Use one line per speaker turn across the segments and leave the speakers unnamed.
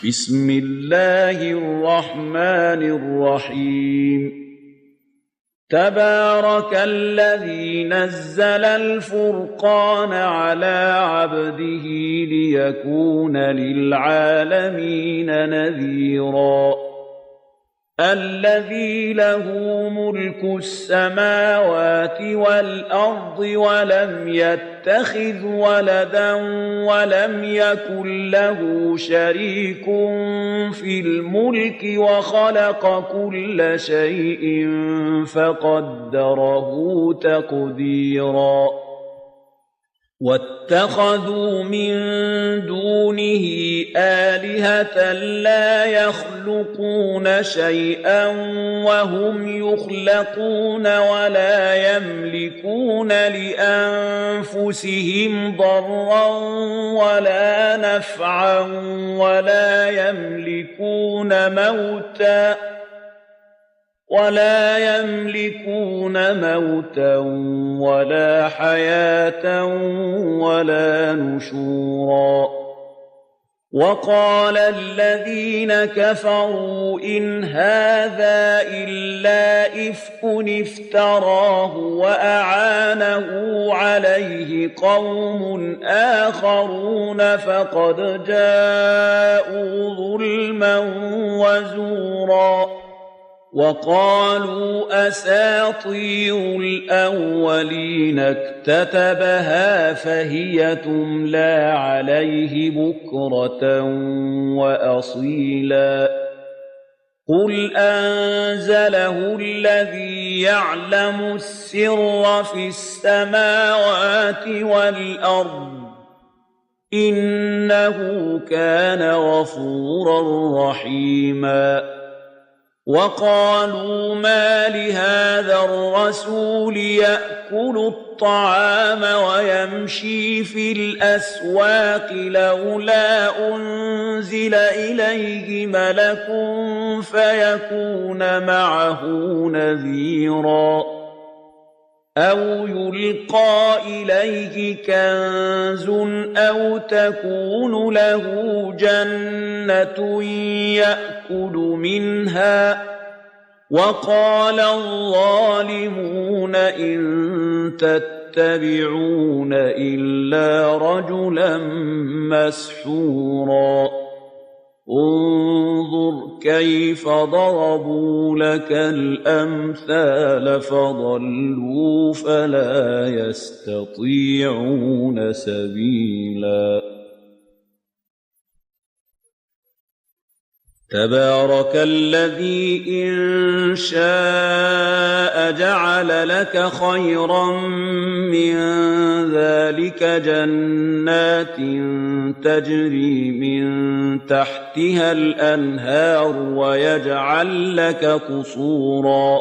بسم الله الرحمن الرحيم تبارك الذي نزل الفرقان على عبده ليكون للعالمين نذيرا الذي له ملك السماوات والأرض ولم يتخذ ولدا ولم يكن له شريك في الملك وخلق كل شيء فقدره تقديرا واتخذوا من دونه آلهة لا يخلقون شيئا وهم يخلقون ولا يملكون لأنفسهم ضرا ولا نفعا ولا يملكون موتا ولا حياة ولا نشورا وقال الذين كفروا إن هذا إلا إفك افتراه وأعانه عليه قوم آخرون فقد جاءوا ظلما وزورا وقالوا أساطير الأولين اكتتبها فهي تملى عليه بكرة وأصيلا قل أنزله الذي يعلم السر في السماوات والأرض إنه كان غفورا رحيما وقالوا ما لهذا الرسول يأكل الطعام ويمشي في الأسواق لولا أنزل إليه ملك فيكون معه نذيرا أو يلقى إليه كنز أو تكون له جنة يأكل منها وقال الظالمون إن تتبعون إلا رجلا مسحورا انظر كيف ضربوا لك الأمثال فضلوا فلا يستطيعون سبيلا تبارك الذي إن شاء جعل لك خيرا من ذلك جنات تجري من تحتها الأنهار ويجعل لك قصورا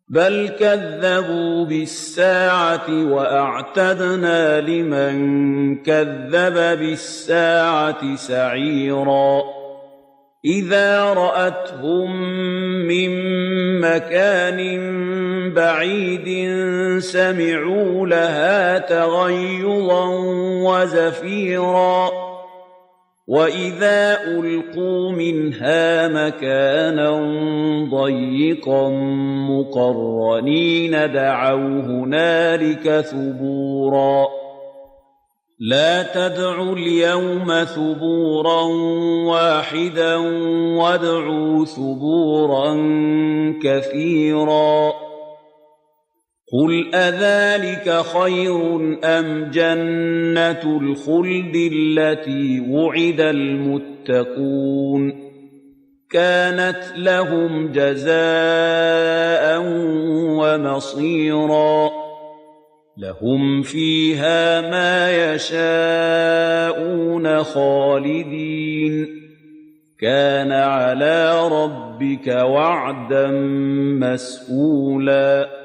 بل كذبوا بالساعة وأعتدنا لمن كذب بالساعة سعيرا إذا رأتهم من مكان بعيد سمعوا لها تغيظا وزفيرا وإذا ألقوا منها مكانا ضيقا مقرنين دعوا هنالك ثبورا لا تدعوا اليوم ثبورا واحدا وادعوا ثبورا كثيرا قل أذلك خير أم جنة الخلد التي وعد المتقون كانت لهم جزاء ومصيرا لهم فيها ما يشاءون خالدين كان على ربك وعدا مسئولا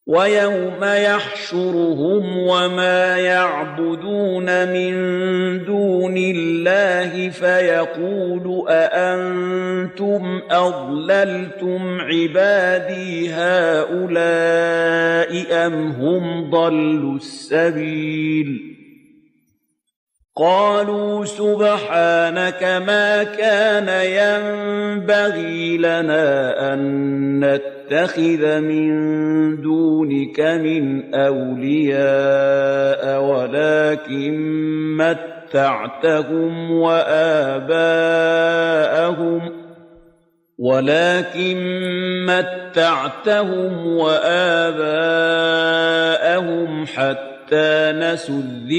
ويوم يحشرهم وما يعبدون من دون الله فيقول أأنتم أضللتم عبادي هؤلاء أم هم ضلوا السبيل قالوا سبحانك ما كان ينبغي لنا أن نتخذ من دونك من أولياء ولكن متعتهم وآباءهم حتى نسوا الذكر